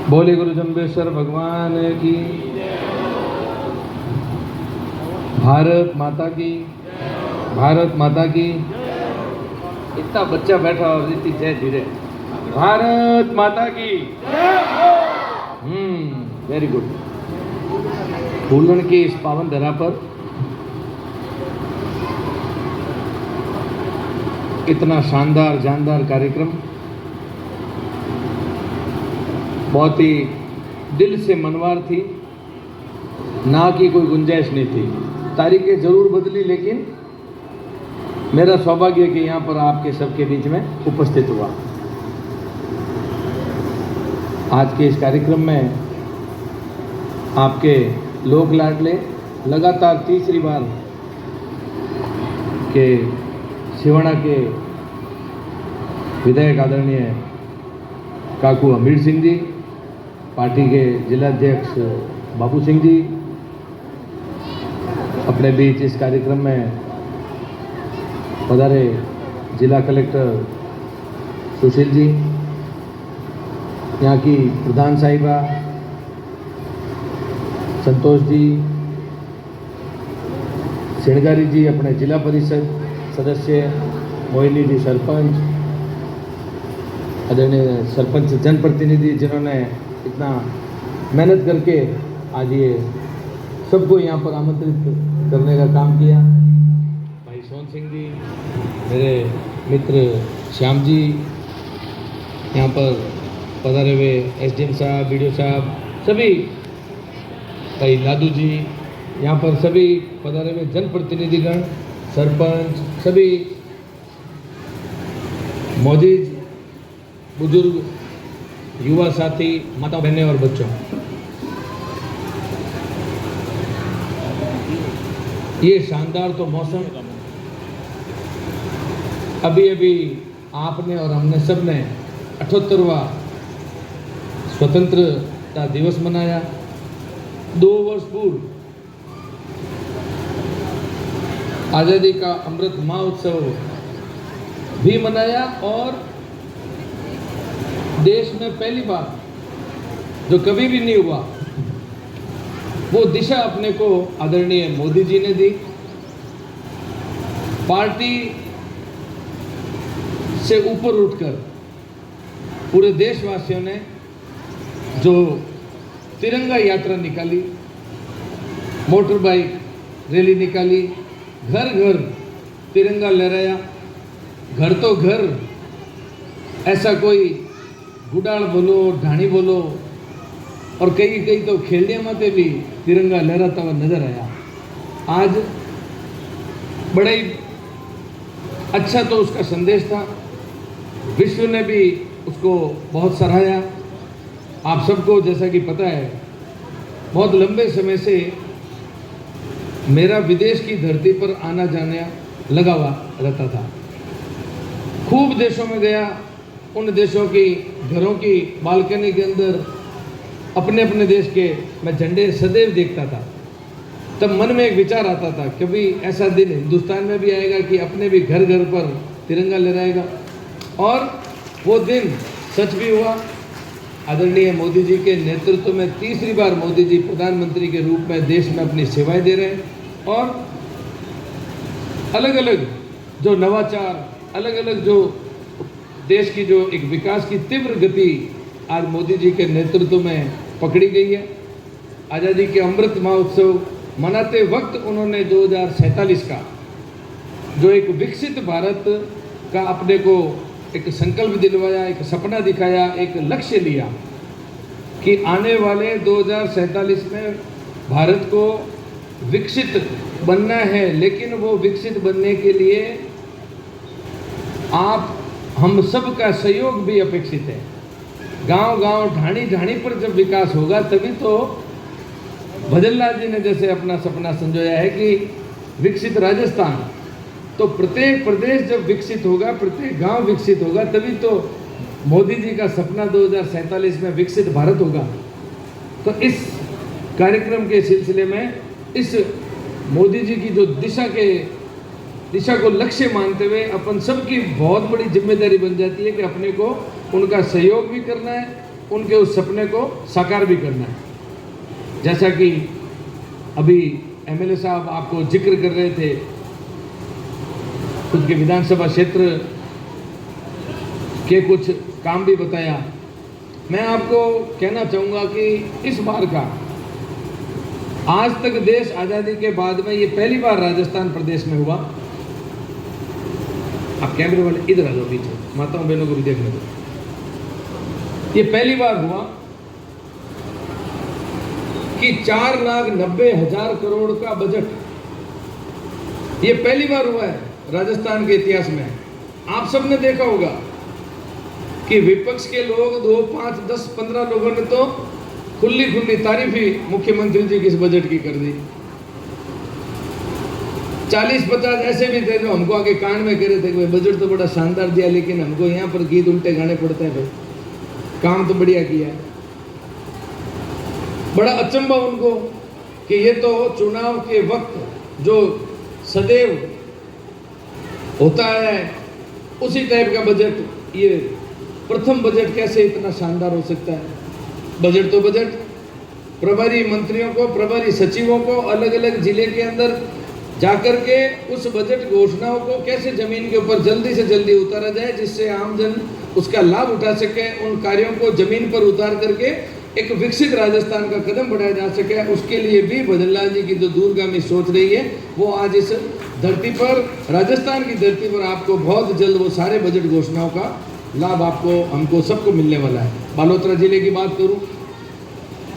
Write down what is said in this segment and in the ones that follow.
बोले गुरु जम्बेश्वर भगवान की, भारत माता की, भारत माता की। इतना बच्चा बैठा और इतनी जय धीरे, भारत माता की। Very good. फूलन की इस पावन धरा पर इतना शानदार जानदार कार्यक्रम, बहुत ही दिल से मनवार थी, ना कि कोई गुंजाइश नहीं थी। तारीखें जरूर बदली, लेकिन मेरा सौभाग्य है कि यहाँ पर आपके सबके बीच में उपस्थित हुआ। आज के इस कार्यक्रम में आपके लोक लाडले लगातार तीसरी बार के सिवाना के विधायक आदरणीय काकू हमीर सिंह जी, पार्टी के जिलाध्यक्ष बाबू सिंह जी अपने बीच इस कार्यक्रम में पधारे, जिला कलेक्टर सुशील जी, यहाँ की प्रधान साहिबा संतोष जी, सिणगारी जी अपने जिला परिषद सदस्य, मोहिनी जी सरपंच, आदरणीय सरपंच जनप्रतिनिधि जिन्होंने इतना मेहनत करके आज ये सबको यहाँ पर आमंत्रित करने का काम किया, भाई सोन सिंह जी, मेरे मित्र श्याम जी, यहाँ पर पधारे हुए एसडीएम साहब, बीडीओ साहब, सभी, भाई लादू जी, यहाँ पर सभी पधारे हुए जनप्रतिनिधिगण, सरपंच, सभी मौजूद बुजुर्ग, युवा साथी, माता बहनें और बच्चों, ये शानदार तो मौसम अभी आपने और हमने सब ने 78वां स्वतंत्रता दिवस मनाया। 2 वर्ष पूर्व आज़ादी का अमृत महोत्सव भी मनाया और देश में पहली बार, जो कभी भी नहीं हुआ, वो दिशा अपने को आदरणीय मोदी जी ने दी। पार्टी से ऊपर उठकर पूरे देशवासियों ने जो तिरंगा यात्रा निकाली, मोटर बाइक रैली निकाली, घर घर तिरंगा लहराया, घर तो घर, ऐसा कोई गुडाल बोलो, ढाणी बोलो, और कई तो खेलने माते भी तिरंगा लहराता हुआ नजर आया। आज बड़ा ही अच्छा तो उसका संदेश था, विश्व ने भी उसको बहुत सराहा। आप सबको जैसा कि पता है, बहुत लंबे समय से मेरा विदेश की धरती पर आना जाना लगा हुआ रहता था। खूब देशों में गया, उन देशों की घरों की बालकनी के अंदर अपने अपने देश के मैं झंडे सदैव देखता था। तब मन में एक विचार आता था, कभी ऐसा दिन हिंदुस्तान में भी आएगा कि अपने भी घर घर पर तिरंगा लहराएगा। और वो दिन सच भी हुआ। आदरणीय मोदी जी के नेतृत्व में तीसरी बार मोदी जी प्रधानमंत्री के रूप में देश में अपनी सेवाएं दे रहे हैं और अलग अलग जो नवाचार, अलग अलग जो देश की जो एक विकास की तीव्र गति आज मोदी जी के नेतृत्व में पकड़ी गई है। आज़ादी के अमृत महोत्सव मनाते वक्त उन्होंने 2047 का जो एक विकसित भारत का अपने को एक संकल्प दिलवाया, एक सपना दिखाया, एक लक्ष्य लिया कि आने वाले 2047 में भारत को विकसित बनना है। लेकिन वो विकसित बनने के लिए आप हम सब का सहयोग भी अपेक्षित है। गांव गांव, ढाणी ढाणी पर जब विकास होगा तभी तो भजनलाल जी ने जैसे अपना सपना संजोया है कि विकसित राजस्थान, तो प्रत्येक प्रदेश जब विकसित होगा, प्रत्येक गांव विकसित होगा, तभी तो मोदी जी का सपना 2047 में विकसित भारत होगा। तो इस कार्यक्रम के सिलसिले में इस मोदी जी की जो दिशा को लक्ष्य मानते हुए अपन सबकी बहुत बड़ी जिम्मेदारी बन जाती है कि अपने को उनका सहयोग भी करना है उनके उस सपने को साकार भी करना है। जैसा कि अभी एमएलए साहब आपको जिक्र कर रहे थे, खुद के विधानसभा क्षेत्र के कुछ काम भी बताया। मैं आपको कहना चाहूँगा कि इस बार का, आज तक देश आज़ादी के बाद में ये पहली बार राजस्थान प्रदेश में हुआ। आप कैमरे वाले इधर आ जाओ, पीछे माताओं बहनों को भी देखने दो। ये पहली बार हुआ कि 4,90,000 करोड़ का बजट, ये पहली बार हुआ है राजस्थान के इतिहास में। आप सबने देखा होगा कि विपक्ष के लोग 2, 5, 10, 15 लोगों ने तो खुली तारीफ ही मुख्यमंत्री जी की इस बजट की कर दी। 40-50 ऐसे भी थे जो हमको आगे कान में कह रहे थे कि बजट तो बड़ा शानदार दिया, लेकिन हमको यहाँ पर गीत उल्टे गाने पड़ते हैं, भाई काम तो बढ़िया किया है। बड़ा अचंभा उनको कि ये तो चुनाव के वक्त जो सदैव होता है उसी टाइप का बजट, ये प्रथम बजट कैसे इतना शानदार हो सकता है। बजट तो बजट, प्रभारी मंत्रियों को, प्रभारी सचिवों को अलग अलग जिले के अंदर जाकर के उस बजट घोषणाओं को कैसे जमीन के ऊपर जल्दी से जल्दी उतारा जाए, जिससे आमजन उसका लाभ उठा सके, उन कार्यों को जमीन पर उतार करके एक विकसित राजस्थान का कदम बढ़ाया जा सके। उसके लिए भी भजनलाल जी की जो दूरगामी सोच रही है, वो आज इस धरती पर, राजस्थान की धरती पर आपको बहुत जल्द वो सारे बजट घोषणाओं का लाभ आपको, हमको सबको मिलने वाला है। बालोतरा जिले की बात करूं,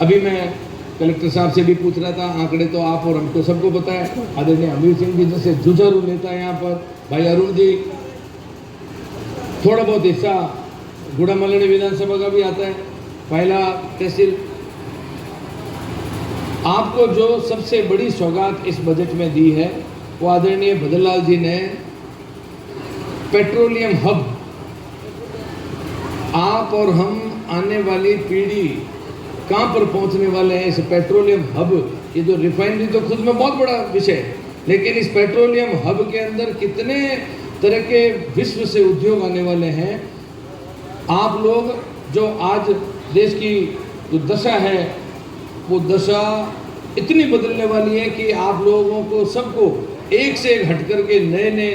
अभी मैं कलेक्टर साहब से भी पूछ रहा था, आंकड़े तो आप और हमको सबको पता है। आदरणीय अमीर सिंह जी जैसे जुझारू नेता है यहाँ पर, भाई अरुण जी, थोड़ा बहुत हिस्सा गुड़ामलनी विधानसभा का भी आता है, पहला तहसील। आपको जो सबसे बड़ी सौगात इस बजट में दी है, वो आदरणीय भजनलाल जी ने पेट्रोलियम हब, आप और हम आने वाली पीढ़ी कहाँ पर पहुंचने वाले हैं इस पेट्रोलियम हब। ये जो रिफाइनरी तो खुद में बहुत बड़ा विषय है, लेकिन इस पेट्रोलियम हब के अंदर कितने तरह के विश्व से उद्योग आने वाले हैं। आप लोग जो आज देश की जो दशा है, वो दशा इतनी बदलने वाली है कि आप लोगों को सबको एक से एक हट करके नए नए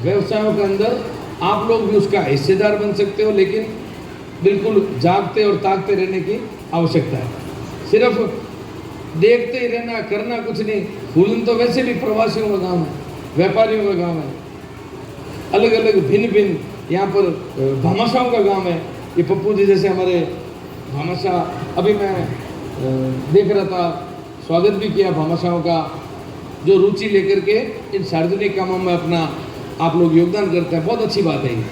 व्यवसायों के अंदर आप लोग भी उसका हिस्सेदार बन सकते हो, लेकिन बिल्कुल जागते और ताकते रहने की आवश्यकता है। सिर्फ देखते ही रहना, करना कुछ नहीं। फूलन तो वैसे भी प्रवासियों का गांव है, व्यापारियों का गांव है, अलग अलग भिन्न भिन्न यहाँ पर भामाशाहों का गांव है। ये पप्पू जी जैसे हमारे भामाशाह, अभी मैं देख रहा था, स्वागत भी किया भामाशाहों का, जो रुचि लेकर के इन सार्वजनिक कामों में अपना आप लोग योगदान करते हैं। बहुत अच्छी बात है ये।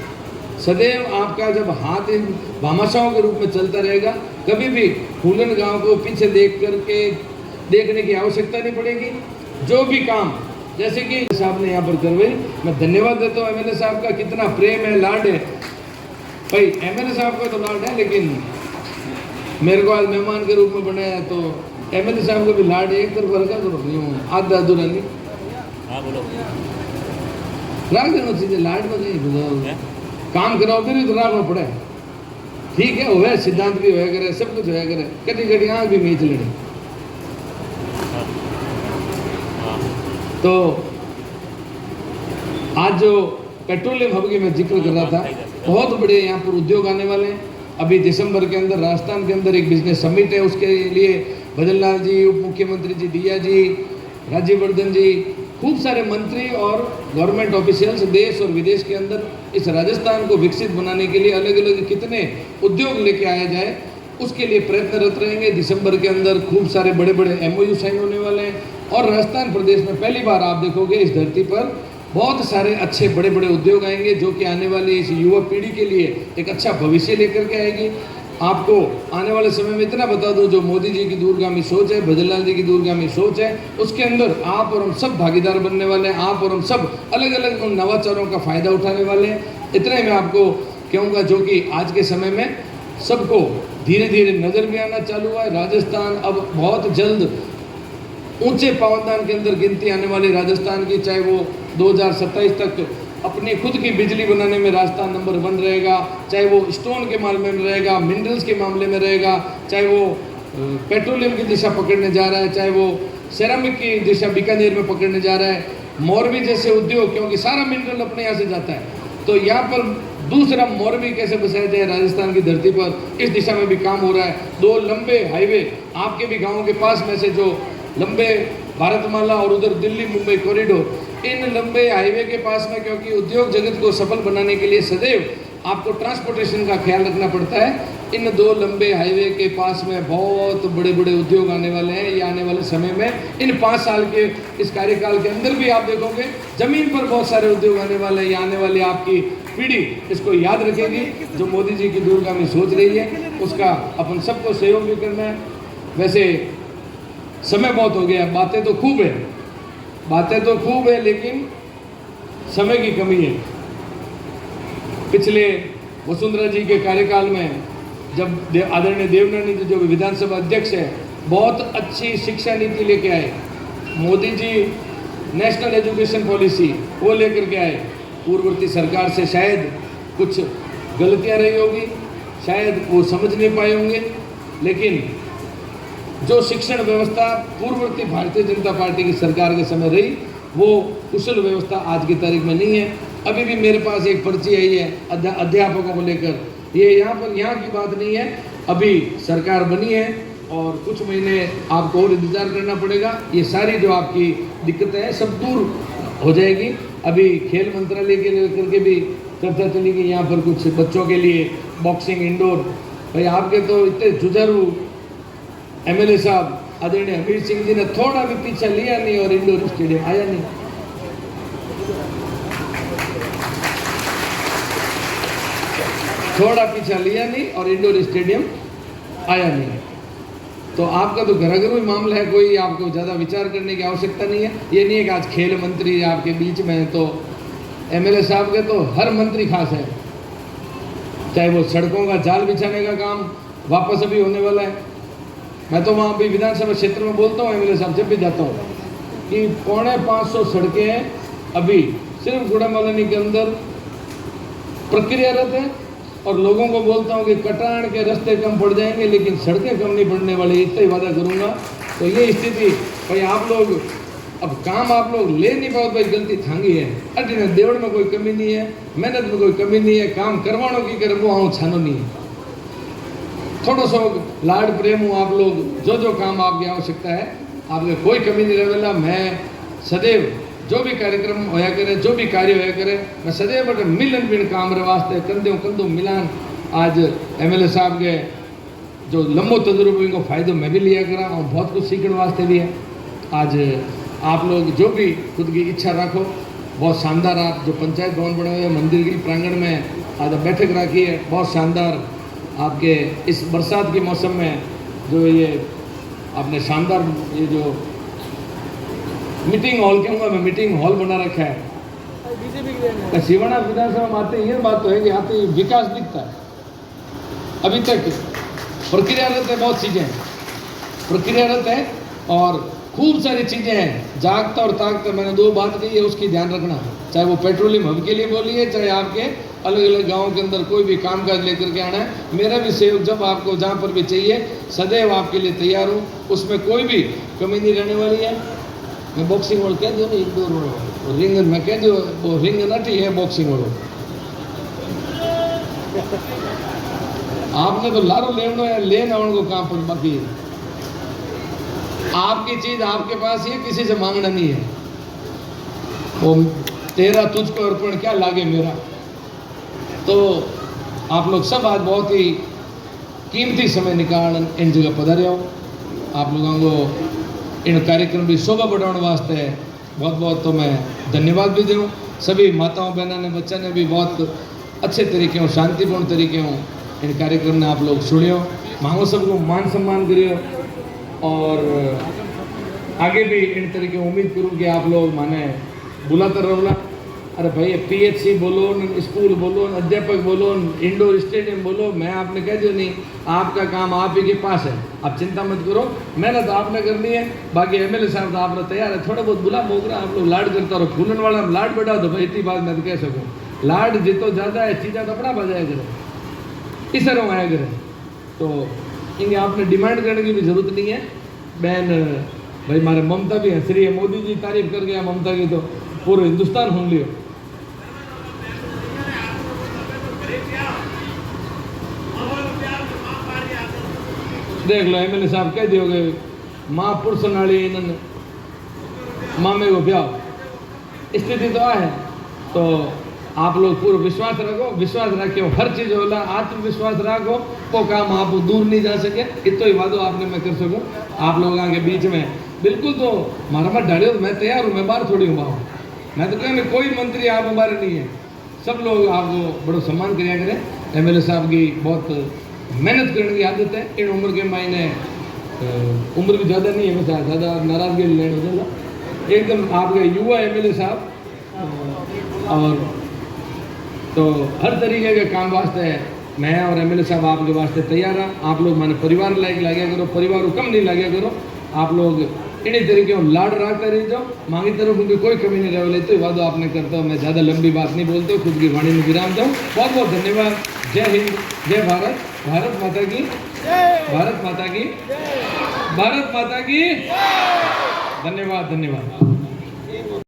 सदैव आपका जब हाथ इन भामाशाहों के रूप में चलता रहेगा, कभी भी फूलन गांव को पीछे देख करके देखने की आवश्यकता नहीं पड़ेगी। जो भी काम, जैसे कि साहब ने यहाँ पर करवाई, मैं धन्यवाद देता हूँ एमएलए साहब का। कितना प्रेम है, लाड है भाई। एमएलए साहब का तो लाड है, लेकिन मेरे को आज मेहमान के रूप में बनाया, तो एमएलए साहब को भी लाड है। एक तरफ रखा करो, आधा अधूरा नहीं। हाँ बोलो, लाड देना चाहिए, लाड में नहीं काम कराओ फिर तो राखना पड़े। ठीक है, वह सिद्धांत भी होया करे, सब कुछ होया करे, कटी कटी आँख भी मीच लेनी। तो आज जो पेट्रोलियम हब की मैं जिक्र कर रहा था, बहुत बड़े यहाँ पर उद्योग आने वाले हैं। अभी दिसंबर के अंदर राजस्थान के अंदर एक बिजनेस समिट है, उसके लिए भजनलाल जी, उप मुख्यमंत्री जी दिया जी, राज्यवर्धन जी, खूब सारे मंत्री और गवर्नमेंट ऑफिशियल्स देश और विदेश के अंदर इस राजस्थान को विकसित बनाने के लिए अलग अलग कितने उद्योग लेके आया जाए, उसके लिए प्रयत्नरत रहेंगे। दिसंबर के अंदर खूब सारे बड़े बड़े MOU साइन होने वाले हैं, और राजस्थान प्रदेश में पहली बार आप देखोगे इस धरती पर बहुत सारे अच्छे बड़े बड़े उद्योग आएंगे, जो कि आने वाली इस युवा पीढ़ी के लिए एक अच्छा भविष्य लेकर के आएगी। आपको आने वाले समय में इतना बता दूं, जो मोदी जी की दूरगामी सोच है, भजनलाल जी की दूरगामी सोच है, उसके अंदर आप और हम सब भागीदार बनने वाले हैं। आप और हम सब अलग अलग उन नवाचारों का फ़ायदा उठाने वाले हैं। इतना ही मैं आपको कहूँगा, जो कि आज के समय में सबको धीरे धीरे नज़र में आना चालू हुआ है। राजस्थान अब बहुत जल्द ऊंचे पावनदान के अंदर गिनती आने वाली राजस्थान की, चाहे वो 2027 तक अपनी खुद की बिजली बनाने में राजस्थान नंबर 1 रहेगा, चाहे वो स्टोन के मामले में रहेगा, मिनरल्स के मामले में रहेगा, चाहे वो पेट्रोलियम की दिशा पकड़ने जा रहा है, चाहे वो सेरामिक की दिशा बीकानेर में पकड़ने जा रहा है, मोरबी जैसे उद्योग, क्योंकि सारा मिनरल अपने यहाँ से जाता है, तो यहाँ पर दूसरा मोरबी कैसे बसाया जाए राजस्थान की धरती पर, इस दिशा में भी काम हो रहा है। 2 लंबे हाईवे आपके भी गाँव के पास में से जो लंबे भारतमाला और उधर दिल्ली मुंबई कॉरिडोर, इन लंबे हाईवे के पास में, क्योंकि उद्योग जगत को सफल बनाने के लिए सदैव आपको ट्रांसपोर्टेशन का ख्याल रखना पड़ता है। इन 2 लंबे हाईवे के पास में बहुत बड़े बड़े उद्योग आने वाले हैं। ये आने वाले समय में इन 5 साल के इस कार्यकाल के अंदर भी आप देखोगे जमीन पर बहुत सारे उद्योग आने वाले हैं। ये आने वाली आपकी पीढ़ी इसको याद रखेगी। जो मोदी जी की दूरगामी सोच रही है उसका अपन सबको सहयोग भी करना है। वैसे समय बहुत हो गया, बातें तो खूब है लेकिन समय की कमी है। पिछले वसुंधरा जी के कार्यकाल में जब आदरणीय देवनानी जी जो विधानसभा अध्यक्ष है, बहुत अच्छी शिक्षा नीति लेके आए। Modi ji national education policy वो लेकर के आए। पूर्ववर्ती सरकार से शायद कुछ गलतियां रही होगी, शायद वो समझ नहीं पाए होंगे, लेकिन जो शिक्षण व्यवस्था पूर्ववर्ती भारतीय जनता पार्टी की सरकार के समय रही, वो कुशल व्यवस्था आज की तारीख में नहीं है। अभी भी मेरे पास एक पर्ची आई है अध्यापकों को लेकर। ये यहाँ की बात नहीं है, अभी सरकार बनी है और कुछ महीने आपको और इंतजार करना पड़ेगा। ये सारी जो आपकी दिक्कतें हैं सब दूर हो जाएगी। अभी खेल मंत्रालय के लेकर के भी चर्चा चली कि यहाँ पर कुछ बच्चों के लिए बॉक्सिंग इंडोर, भाई आपके तो इतने जुझारू MLA साहब आदरणीय हमीर सिंह जी ने थोड़ा भी पीछा लिया नहीं और इंडोर स्टेडियम आया नहीं। थोड़ा पीछा लिया नहीं और इंडोर स्टेडियम आया नहीं। तो आपका तो घराघरू मामला है, कोई आपको ज़्यादा विचार करने की आवश्यकता नहीं है। ये नहीं है कि आज खेल मंत्री आपके बीच में है तो MLA साहब के तो हर मंत्री खास है। चाहे वो सड़कों का जाल बिछाने का काम वापस अभी होने वाला है। मैं तो वहाँ भी विधानसभा क्षेत्र में बोलता हूँ MLA साहब जब भी जाता हूँ कि 550 सड़कें हैं अभी सिर्फ गुड़ामालानी के अंदर प्रक्रियारत है, और लोगों को बोलता हूँ कि कटान के रास्ते कम पड़ जाएंगे लेकिन सड़कें कम नहीं पड़ने वाली, इतना ही वादा करूँगा। तो ये स्थिति भाई आप लोग अब काम आप लोग ले नहीं पाओ, भाई गलती थांगी है। अरे देवड़ में कोई कमी नहीं है, मेहनत में कोई कमी नहीं है, काम करवाणों की कर वो आऊँ छानो नहीं है। थोड़ा सो लाड प्रेम हूँ, आप लोग जो काम आपकी आवश्यकता है आपके कोई कमी नहीं रहेगा। मैं सदैव जो भी कार्यक्रम होया करे, जो भी कार्य होया करे, मैं सदैव बटे मिलन बिन काम रे वास्ते कंधों मिलान। आज MLA साहब के जो लंबो तजुर्बे को फ़ायदो मैं भी लिया करा और बहुत कुछ सीखने वास्ते भी है। आज आप लोग जो भी खुद की इच्छा रखो, बहुत शानदार आप जो पंचायत भवन बने हुए मंदिर के प्रांगण में आज बैठक रखी है, बहुत शानदार आपके इस बरसात के मौसम में जो ये आपने शानदार ये जो मीटिंग हॉल कहूँगा मैं, मीटिंग हॉल बना रखा है। शिवना विधानसभा में आते ये बात तो है कि आते ही विकास दिखता है। अभी तक प्रक्रियारत है, बहुत चीज़ें प्रक्रियारत है और खूब सारी चीज़ें हैं। जागता और ताकता मैंने 2 बात कही है, उसकी ध्यान रखना। चाहे वो पेट्रोलियम हब के लिए बोलिए, चाहे आपके अलग अलग गाँव के अंदर कोई भी कामकाज लेकर के आना है, मेरा भी सहयोग जब आपको जहाँ पर भी चाहिए सदैव आपके लिए तैयार हूँ। उसमें कोई भी कमी नहीं रहने वाली है। मैं बॉक्सिंग वालों कह दो ना 1-2 रिंग में कह दो, वो रिंग नटी है बॉक्सिंग वालों। आपने तो लारो लेना है, लेना उनको काम पर बाकी है। आपकी चीज आपके पास ही है, किसी से मांगना नहीं है। वो तेरा तुझको अर्पण क्या लागे मेरा। तो आप लोग सब आज बहुत ही कीमती समय निकाल इन जगह पधारे हो। आप लोगों को इन कार्यक्रम की शोभा बढ़ाने वास्ते बहुत बहुत तो मैं धन्यवाद भी दूँ। सभी माताओं बहनों ने बच्चों ने भी बहुत अच्छे तरीके हो, शांतिपूर्ण तरीके हो इन कार्यक्रम ने आप लोग सुनियो। मांगो सबको मान सम्मान करियो और आगे भी इन तरीके उम्मीद करूँ कि आप लोग माने बुलाते रहोला। अरे भाई PHC बोलो, स्कूल बोलो, अध्यापक बोलो, इंडोर स्टेडियम बोलो, मैं आपने कह दिया नहीं, आपका काम आप ही के पास है, आप चिंता मत करो, मेहनत आपने करनी है। बाकी MLA साहब तो आप तैयार है, थोड़ा बहुत बुला मोगरा आप लोग लाड करता रहो, फूलन वाला हम लाड बढ़ा दो भाई, इतनी बात मैं तो कह सकूँ, लाड जितो ज़्यादा है चीज़ा तो अपना बजाया करें, इस तरह आया करें, तो इनके आपने डिमांड करने की भी ज़रूरत नहीं है। बहन भाई हमारे ममता भी हंस रही है, मोदी जी तारीफ कर गया ममता की तो पूरा हिंदुस्तान सुन लियो। देख लो MLA साहब कह दियोगे महापुरुष नाली इन्होंने मामे को ब्याह, स्थिति तो आ है, तो आप लोग पूरा विश्वास रखो, विश्वास रखो, हर चीज़ होला आत्मविश्वास रखो, वो काम आप दूर नहीं जा सके, इतना ही वादो आपने मैं कर सकूँ आप लोगों के बीच में बिल्कुल। तो मारा मत डालियो, मैं तैयार हूँ, मैं बाहर थोड़ी हूँ बाहर, मैं तो कहूँ कोई मंत्री आप हमारे नहीं है, सब लोग आपको बड़ो सम्मान कराया करें। MLA साहब की बहुत मेहनत करने की आदत है, इन उम्र के मायने उम्र भी ज़्यादा नहीं है, वैसे ज़्यादा नाराज़गी लेने होगा, एकदम आपके युवा MLA साहब, और तो हर तरीके के काम वास्ते मैं और MLA साहब आपके वास्ते तैयार हैं। आप लोग मैंने परिवार लायक लगे करो, परिवार को कम नहीं लगे करो, आप लोग इन्हीं तरीके लाड रखते रह जाओ, मांगी तरफ उनकी कोई कमी नहीं रहे, तो वादो आपने करता हूँ। मैं ज़्यादा लंबी बात नहीं बोलता हूँ, खुद की वाणी में विराम दूँ। बहुत बहुत धन्यवाद। जय हिंद, जय भारत, भारत माता की, भारत माता की, भारत माता की, धन्यवाद धन्यवाद।